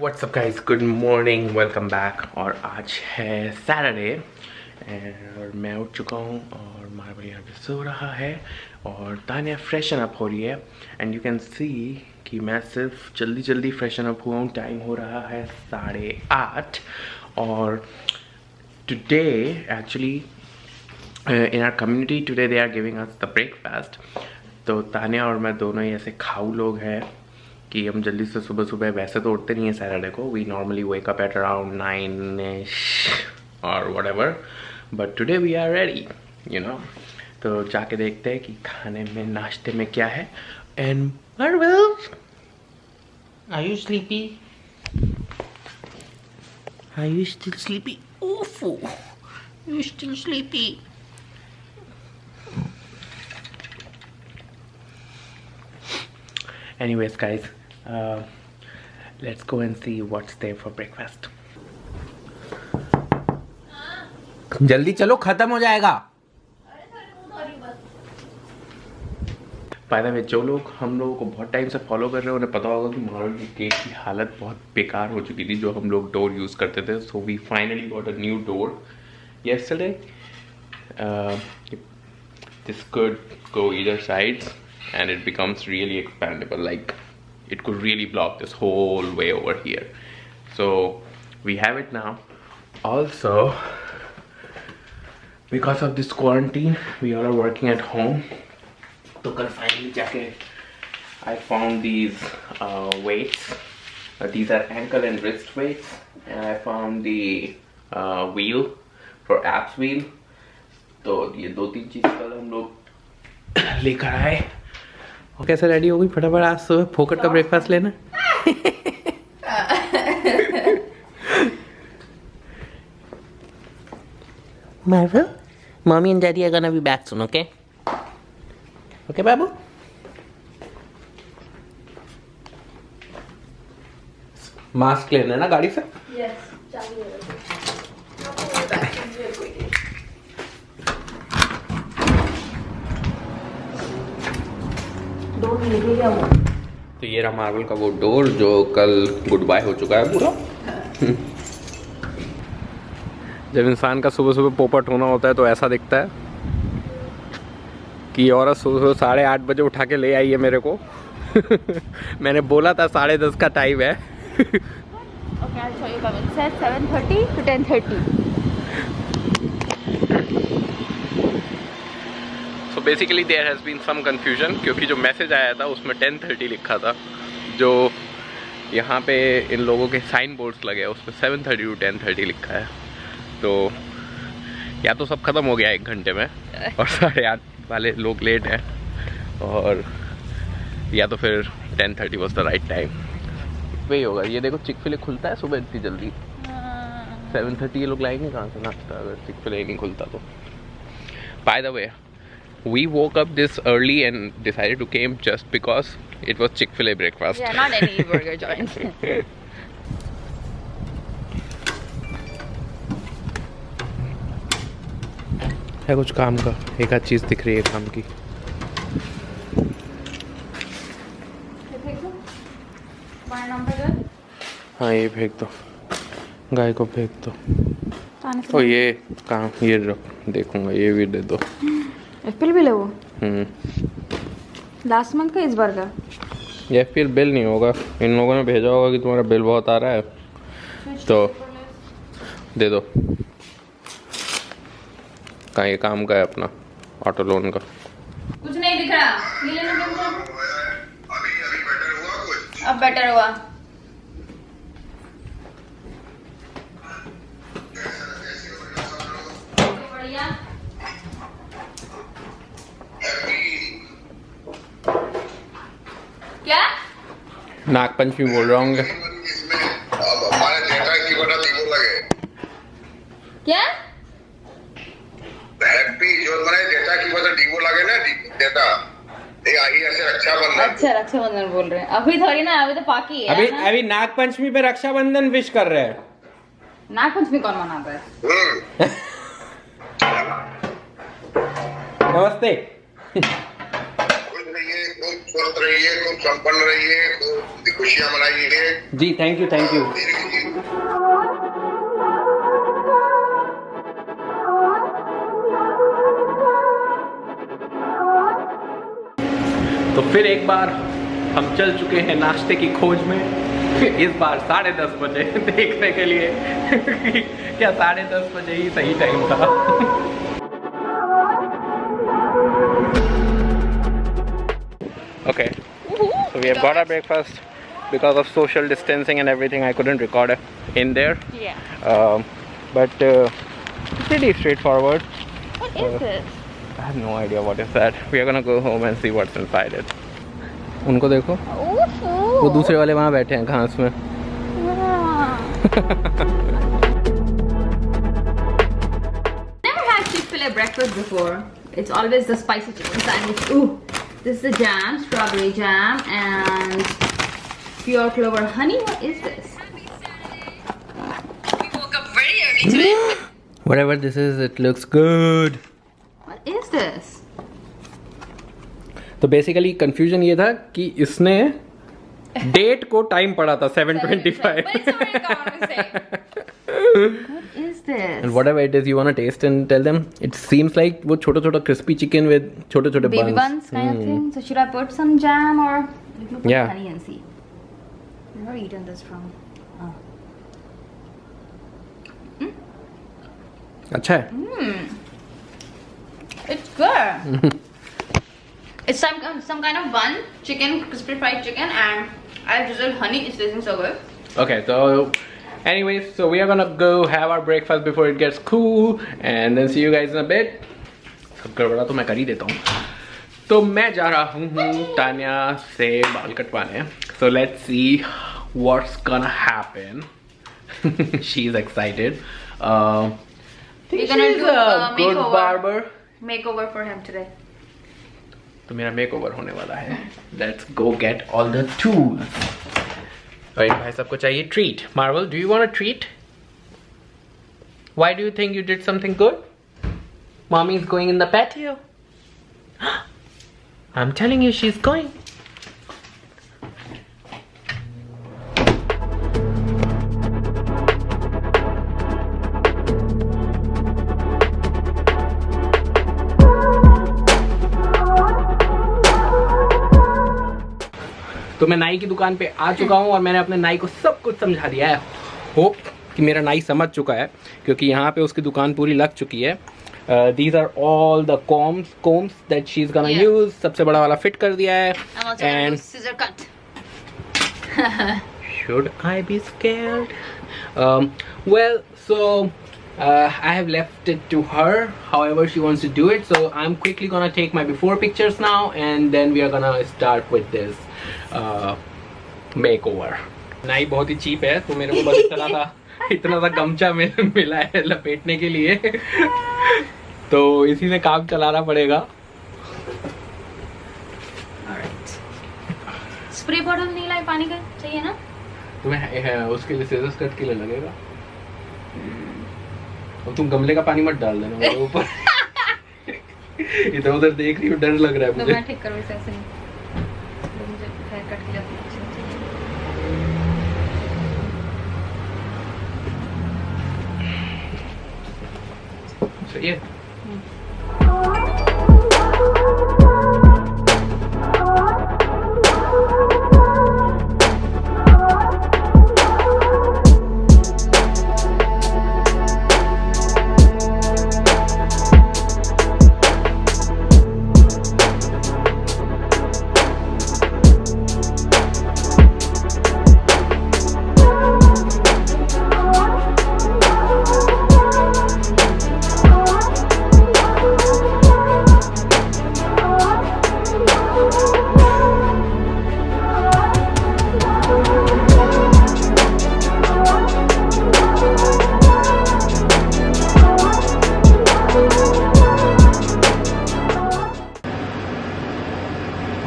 What's up guys, good morning, welcome back. और आज है सैटरडे और मैं उठ चुका हूँ और मार्बल यहाँ पे सो रहा है और तानिया फ्रेशन अप हो रही है। एंड यू कैन सी कि मैं सिर्फ जल्दी जल्दी फ्रेशन अप हुआ हूँ। टाइम हो रहा है 8:30 और today actually in our community today they are giving us the breakfast। तो तानिया और मैं दोनों ही ऐसे खाऊ लोग हैं कि हम जल्दी से सुबह सुबह वैसे तो उठते नहीं है सैटरडे को। We normally wake up at around 9ish और whatever, but today we are ready you know. तो जाके देखते हैं कि खाने में नाश्ते में क्या है। And Marvel, are you sleepy? Are you still sleepy? ओफो, you still sleepy? Anyways guys, let's go and see what's there for breakfast. जल्दी चलो, खत्म हो जाएगा। By the way, जो लोग हम लोगों को बहुत टाइम से फॉलो कर रहे हैं उन्हें पता होगा कि मार्वल की केक की हालत बहुत बेकार हो चुकी थी जो हम लोग डोर यूज़ करते थे। So we finally got a new door yesterday. This could go either sides and it becomes really expandable, like it could really block this whole way over here. So we have it now. Also, because of this quarantine we all are working at home, so kal finally jaake I found these weights. These are ankle and wrist weights, and I found the wheel for abs wheel. तो ये 2-3 चीज़ कल हम लोग लेकर आए। और कैसे ready हो गई फटाफट आज सुबह फोकट का ब्रेकफास्ट लेना? Marvel, mommy and daddy are gonna be back soon, okay? Okay, Babu? Mask लेना है ना गाड़ी से? Yes, चालू है। तो ये रहा मार्वल का वो डोर जो कल गुड बाय हो चुका है पूरा। जब इंसान का सुबह सुबह पोपट होना होता है तो ऐसा दिखता है कि औरत सुबह 8:30 बजे उठा के ले आई है मेरे को। मैंने बोला था 10:30 का टाइम है। Okay, I'll show you comment. It says 7:30 to 10:30. So basically there has been some confusion क्योंकि जो मैसेज आया था उसमें 10:30 लिखा था। जो यहाँ पे इन लोगों के साइन बोर्ड्स लगे हैं उसमें 7:30 to 10:30 लिखा है। तो या तो सब खत्म हो गया 1 घंटे में और 8:30 वाले लोग लेट हैं, और या तो फिर 10:30 was the right time। वही होगा। ये देखो चिक-फिले खुलता है सुबह इतनी जल्दी। 7:30 ये लोग लाएंगे कहाँ से नाश्ता अगर चिक-फिले नहीं खुलता तो। By the way, we woke up this early and decided to came just because it was Chick-fil-A breakfast. Yeah, not any burger joints. है कुछ काम का, एक आध चीज़ दिख रही है काम की। हाँ ये फेंक दो, गाय को फेंक दो। और ये काम ये रख, देखूंगा ये भी दे दो। एप्पल बिल है वो? लास्ट मंथ का इस बार का? ये फिर बिल नहीं होगा, इन लोगों ने भेजा होगा कि तुम्हारा बिल बहुत आ रहा है तो दे दो। कहाँ ये काम का है अपना ऑटो लोन का? कुछ नहीं दिख रहा। ये लेना क्या? अभी बेटर हुआ कुछ? अब बेटर हुआ। बढ़िया। क्या? नागपंचमी बोल रहा हूँ। क्या? हैप्पी जो मैंने डेटा की वजह डीवो लगे ना डेटा ये आई ऐसे रक्षाबंधन। अच्छा रक्षाबंधन बोल रहे हैं अभी थोड़ी ना, अभी तो पाकी है। अभी नागपंचमी पे रक्षाबंधन विश कर रहे हैं। नागपंचमी कौन मनाता है? नमस्ते। कुछ नहीं है, स्वस्थ रहिए, खूब संपन्न रहिए, खूब खुशियां मनाइए। जी थैंक यू थैंक यू। तो फिर एक बार हम चल चुके हैं नाश्ते की खोज में, इस बार 10:30 बजे देखने के लिए क्या 10:30 बजे ही सही टाइम था। Okay, so we have got our breakfast. Because of social distancing and everything, I couldn't record in there. Yeah. But pretty straightforward. What is this? I have no idea what is that. We are gonna go home and see what's inside it. उनको देखो, वो दूसरे वाले वहाँ बैठे हैं घास में। Never had Chick-fil-A breakfast before. It's always the spicy chicken sandwich. Ooh, this is the jam, strawberry jam and pure clover honey. What is this? We woke up very early today. Whatever this is, it looks good. What is this? तो basically confusion ये था कि इसने date को time पड़ा था 7:25. But it's already gone the same. What is this? And whatever it is, you wanna taste and tell them. It seems like वो छोटा-छोटा crispy chicken with छोटे-छोटे Baby buns kind of thing. So should I put some jam or let me put Yeah. honey and see? Where have you eaten this from? Oh. अच्छा है. It's good. It's some kind of bun, chicken, crispy fried chicken, and I drizzled honey. It's tasting so good. Okay, so anyways, so we are gonna go have our breakfast before it gets cool, and then see you guys in a bit. सब गड़बड़ा तो मैं कर ही देता हूँ. तो मैं जा रहा हूँ तान्या से बाल कटवाने. So let's see what's gonna happen. She's excited. We're gonna She's do a a good makeover. barber. Makeover for him today. तो मेरा मेकओवर होने वाला है. Let's go get all the tools. और इन भाई सबको चाहिए treat. Marvel, do you want a treat? Why do you think you did something good? Mommy is going in the patio. I'm telling you, she's going. तो मैं नाई की दुकान पे आ चुका हूँ और मैंने अपने नाई को सब कुछ समझा दिया है. होप कि मेरा नाई समझ चुका है क्योंकि यहाँ पे उसकी दुकान पूरी लग चुकी है. These are all the combs that she's gonna use. सबसे बड़ा वाला फिट कर दिया है. I'm also gonna do scissor cut. Should I be scared? Well, so I have left it to her. However she wants to do it. So I'm quickly gonna take my before pictures now, and then we are gonna start with this makeover. नाई बहुत ही cheap है, तो मेरे को बस इतना सा गमछा मिला है लपेटने के लिए. तो इसी से काम चलाना पड़ेगा. Alright. स्प्रे बॉटल नहीं लाई पानी का चाहिए ना? तुम्हें उसके लिए सीजर्स कट के लिए लगेगा. और तुम गमले का पानी मत डाल देना मेरे ऊपर. इधर उधर देख रही हो, डर लग रहा है मुझे. तो मैं ठीक करूँ इसे ऐसे नहीं. तो मुझे हेयर कट के लिए अपना चाहिए. चाहिए.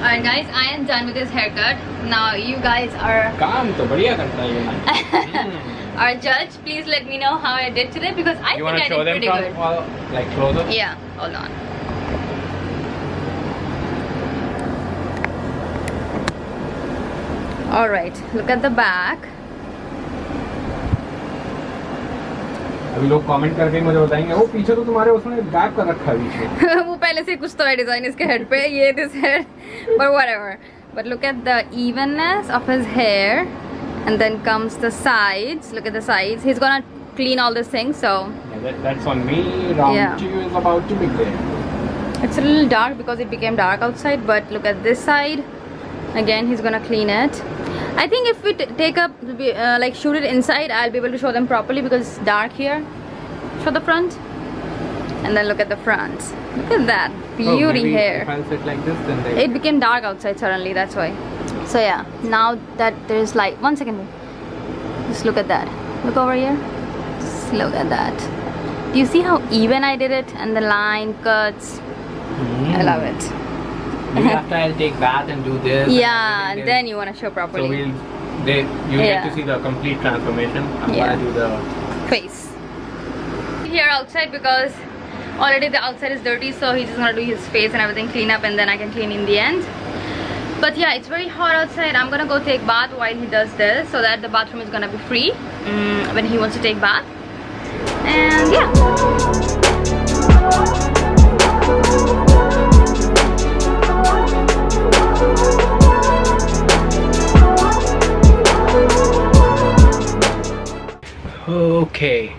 Alright guys, I am done with this haircut. Now you guys are काम तो बढ़िया करता है ये. our judge. Please let me know how I did today because I You think wanna I show did them pretty from good. like closer? Yeah, hold on. All right, look at the back. अभी लोग comment करके मुझे बताएंगे वो पीछे तो तुम्हारे उसने गैप कर रखा है पीछे. वो पहले से कुछ तो है डिजाइन इसके हेड पे, ये this head, but whatever. But look at the evenness of his hair, and then comes the sides. Look at the sides. He's gonna clean all these things, so That's on me. Round Yeah. 2 is about to begin. it's a little dark because it became dark outside. But look at this side. Again, he's gonna clean it. I think if we take up like shoot it inside, I'll be able to show them properly because it's dark here. Show the front, and then look at the front. Look at that beauty maybe hair. If I'll sit like this, then they... It became dark outside suddenly, that's why. So yeah, now that there's light, 1 second, just look at that. Look over here, just look at that. Do you see how even I did it? And the line cuts, I love it. Maybe after I'll take bath and do this. Yeah, and then you want to show So properly. you Yeah. get to see the complete transformation. I'm Yeah. gonna do the... Face. Here outside because already the outside is dirty, so he's just gonna do his face and everything, clean up, and then I can clean in the end. But yeah, it's very hot outside. I'm gonna go take bath while he does this, so that the bathroom is gonna be free when he wants to take bath. And yeah. Okay,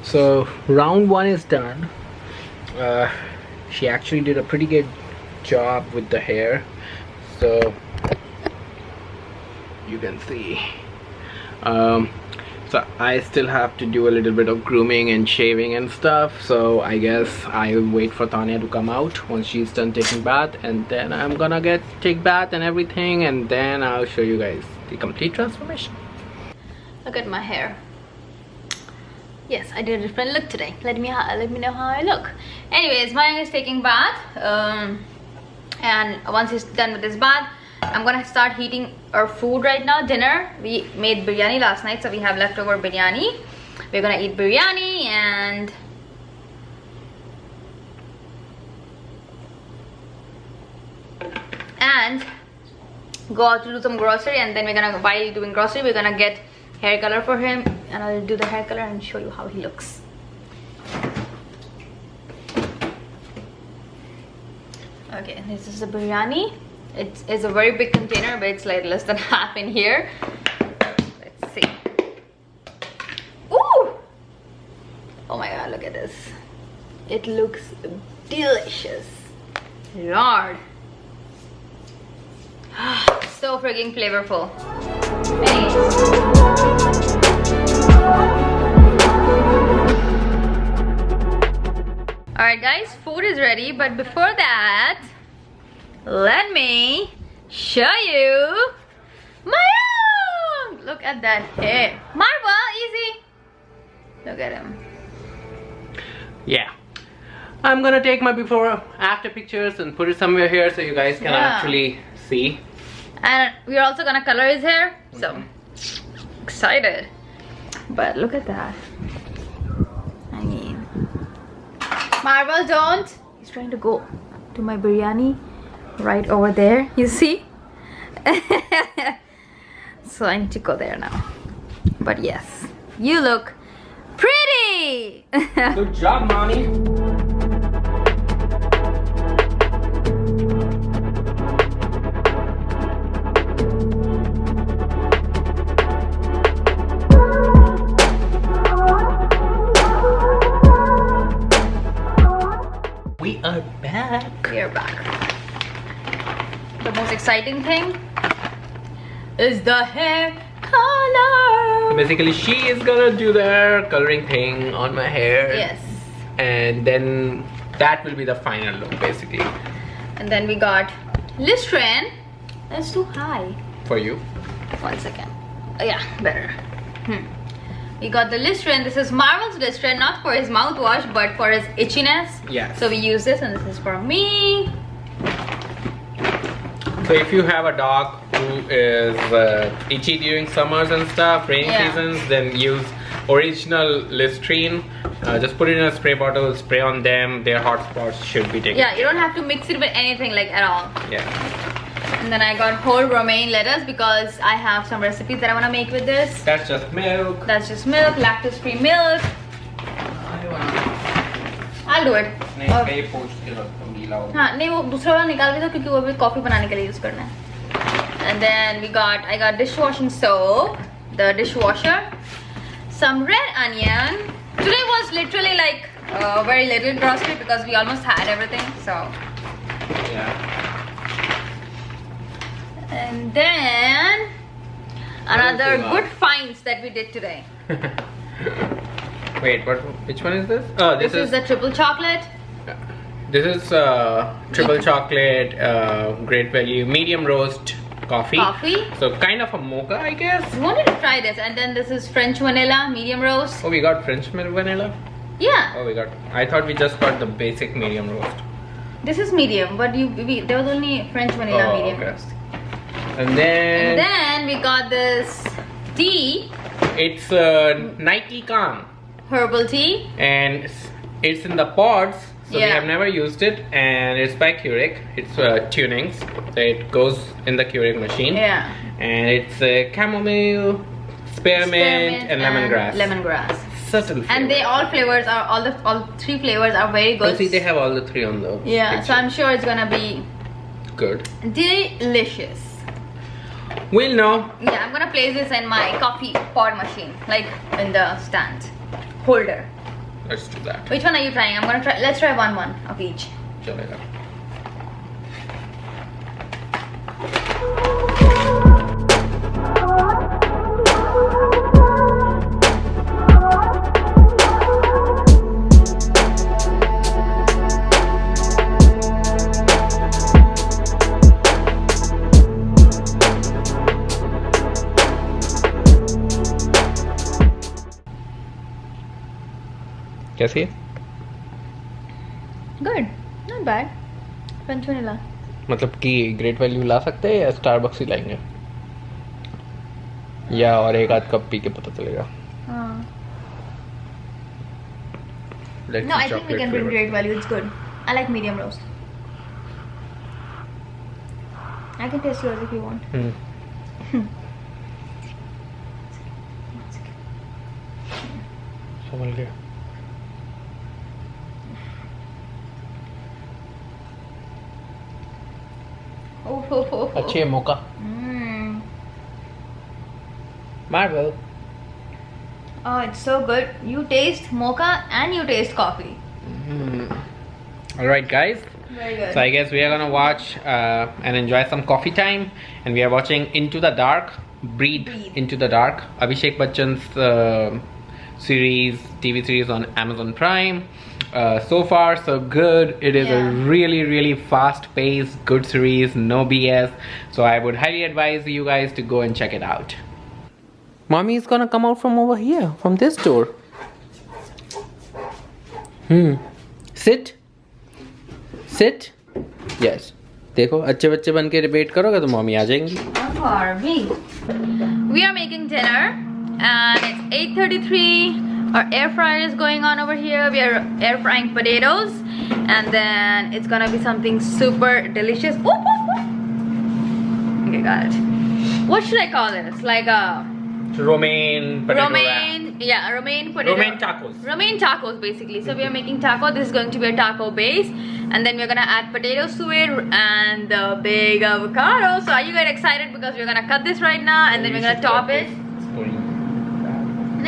so round 1 is done. She actually did a pretty good job with the hair, so you can see. So I still have to do a little bit of grooming and shaving and stuff, so I guess I'll wait for Tanya to come out once she's done taking bath, and then I'm gonna take bath and everything, and then I'll show you guys the complete transformation. Look at my hair. Yes, I did a different look today. Let me know how I look. Anyways, Mayank is taking bath, and once he's done with his bath, I'm gonna start heating our food right now. Dinner. We made biryani last night, so we have leftover biryani. We're gonna eat biryani and go out to do some grocery, and then while doing grocery, we're gonna get hair color for him, and I'll do the hair color and show you how he looks. Okay, this is the biryani. It is a very big container, but it's like less than half in here. Let's see. Ooh! Oh my god, look at this. It looks delicious. Lord. So freaking flavorful. Alright guys, food is ready, but before that, let me show you Mayank! Look at that hair. Marwa, easy. Look at him. Yeah. I'm gonna take my before after pictures and put it somewhere here so you guys can actually see. And we're also gonna color his hair, so excited. But look at that. I mean, Marvel, don't. He's trying to go to my biryani right over there, you see. So I need to go there now. But yes, you look pretty. Good job, mommy. We are back. We are back. The most exciting thing is the hair color. Basically, she is gonna do the hair coloring thing on my hair. Yes. And then that will be the final look, basically. And then we got Listerine. That's too high. For you. 1 second. Oh yeah, better. We got the Listerine. This is Marvel's Listerine, not for his mouthwash, but for his itchiness. Yes. So we use this, and this is for me. So if you have a dog who is itchy during summers and stuff, rainy seasons, then use original Listerine. Just put it in a spray bottle, spray on them. Their hot spots should be taken. Yeah, you don't have to mix it with anything like at all. Yeah. And then I got whole romaine lettuce because I have some recipes that I want to make with this. That's just milk. That's just milk, lactose-free milk. I'll do it. नहीं कहीं post के रखो गीला हो. हाँ नहीं वो दूसरा वाला निकाल भी दो क्योंकि वो भी कॉफी बनाने के लिए यूज करना है. And then I got dishwashing soap, the dishwasher, some red onion. Today was literally like very little grocery because we almost had everything. So Yeah. and then another Okay, good finds that we did today. Wait, which one is this? Oh, This is the triple chocolate. This is triple chocolate, great value, medium roast coffee. So kind of a mocha, I guess. We wanted to try this, and then this is French vanilla medium roast. Oh, we got French vanilla. Yeah, Oh, I thought we just got the basic medium roast. this is medium, but there was only French vanilla Oh, medium okay. roast. And then, And then we got this tea, it's Nike Calm, herbal tea. and it's in the pods. So we Yeah. have never used it, and it's by Keurig. It's tunings, so it goes in the Keurig machine. Yeah. And it's chamomile, spearmint, and lemongrass. Lemongrass. Subtle And they all flavors are all three flavors are very Oh, good. see, they have all the three on the Yeah, picture. so I'm sure it's gonna be Good. delicious. We'll know. Yeah, I'm gonna place this in my coffee pod machine, like in the stand holder. Let's do that. Which one are you trying? Let's try one of each. Chalega. कैसी है? Good, not bad. French vanilla. मतलब कि great value ला सकते हैं या Starbucks ही लाएंगे, या और एक आध कप पी के पता चलेगा. Let's No, see I think we chocolate can bring flavor. great value. It's good. I like medium roast. I can taste yours if you want. समझ गया. Oh. अच्छी है मोका. Marvel. Oh, it's so good. You taste mocha and you taste coffee. All right, guys. Very good. So I guess we are gonna watch and enjoy some coffee time, and we are watching Into the Dark. Breathe Into the Dark. Abhishek Bachchan's TV series on Amazon Prime. So far, so good. It is a really fast-paced, good series. No BS. So I would highly advise you guys to go and check it out. Mommy is gonna come out from over here, from this door. Sit. Yes. देखो, अच्छे बच्चे बन के wait करोगे तो mummy आ जाएंगी. We are making dinner and it's 8:33. Our air fryer is going on over here. We are air frying potatoes and then it's gonna be something super delicious. Okay, got it. What should I call this? Like a Romaine potato romaine, yeah, romaine potato. Romaine tacos. Romaine tacos, basically. So we are making taco. This is going to be a taco base, and then we're gonna add potatoes to it and the big avocado. So are you guys excited? Because we're gonna cut this right now, and then we're gonna top it.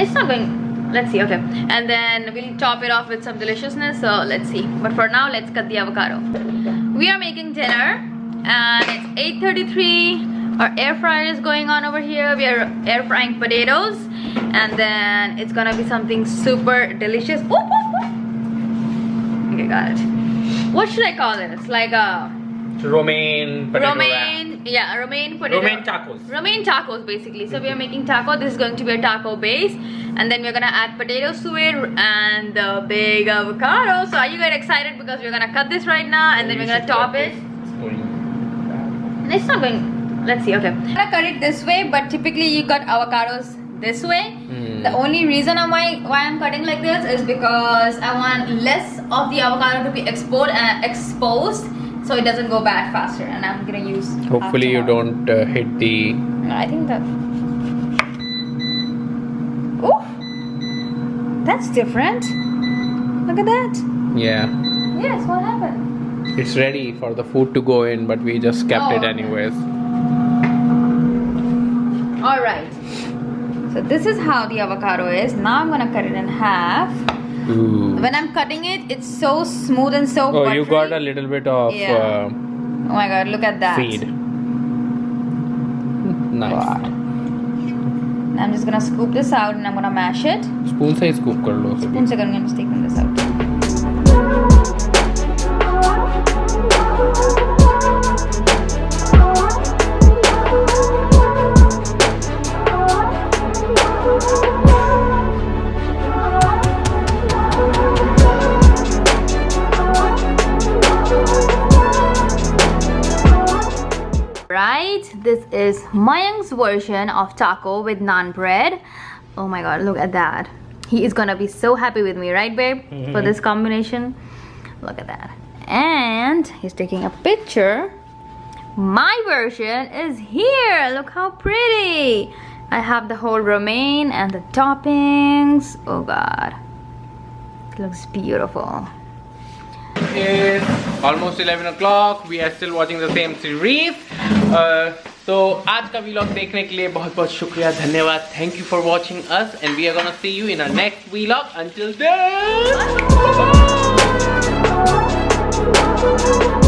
It's not going. Let's see. Okay, and then we'll top it off with some deliciousness. So let's see. But for now, let's cut the avocado. We are making dinner, and it's 8:33. Our air fryer is going on over here. We are air frying potatoes and then it's gonna be something super delicious. Okay, got it. What should I call this? Like a Romaine potato romaine, yeah, romaine potato. Romaine tacos. Romaine tacos, basically. So we are making taco. This is going to be a taco base, and then we're gonna add potatoes to it and the big avocado. So are you guys excited? Because we're gonna cut this right now, and then we're gonna top it. It's not going. Let's see. Okay, I'm gonna cut it this way, but typically you cut avocados this way. The only reason why I'm cutting like this is because I want less of the avocado to be exposed. So so it doesn't go bad faster. And I'm gonna use. Hopefully you don't hit the. I think that. Oh, that's different. Look at that. Yeah. Yes. What happened? It's ready for the food to go in, but we just kept Oh, it okay. anyways. All right. So this is how the avocado is. Now I'm gonna cut it in half. Ooh. When I'm cutting it, it's so smooth and so Oh, buttery. you got a little bit of Yeah. Oh my god, look at that. feed. Nice. Wow. I'm just gonna scoop this out and I'm gonna mash it. Spoon से scoop कर लो सभी. 1 second, I'm just taking this out. Right, this is Mayank's version of taco with naan bread. Oh my god, look at that. He is gonna be so happy with me, right babe? For this combination. Look at that. And he's taking a picture. My version is here. Look how pretty. I have the whole romaine and the toppings. Oh god, it looks beautiful. It's almost 11 o'clock. We are still watching the same series. तो आज का vlog देखने के लिए बहुत बहुत शुक्रिया, धन्यवाद. Thank you for watching us, and we are gonna see you in our next vlog. Until then.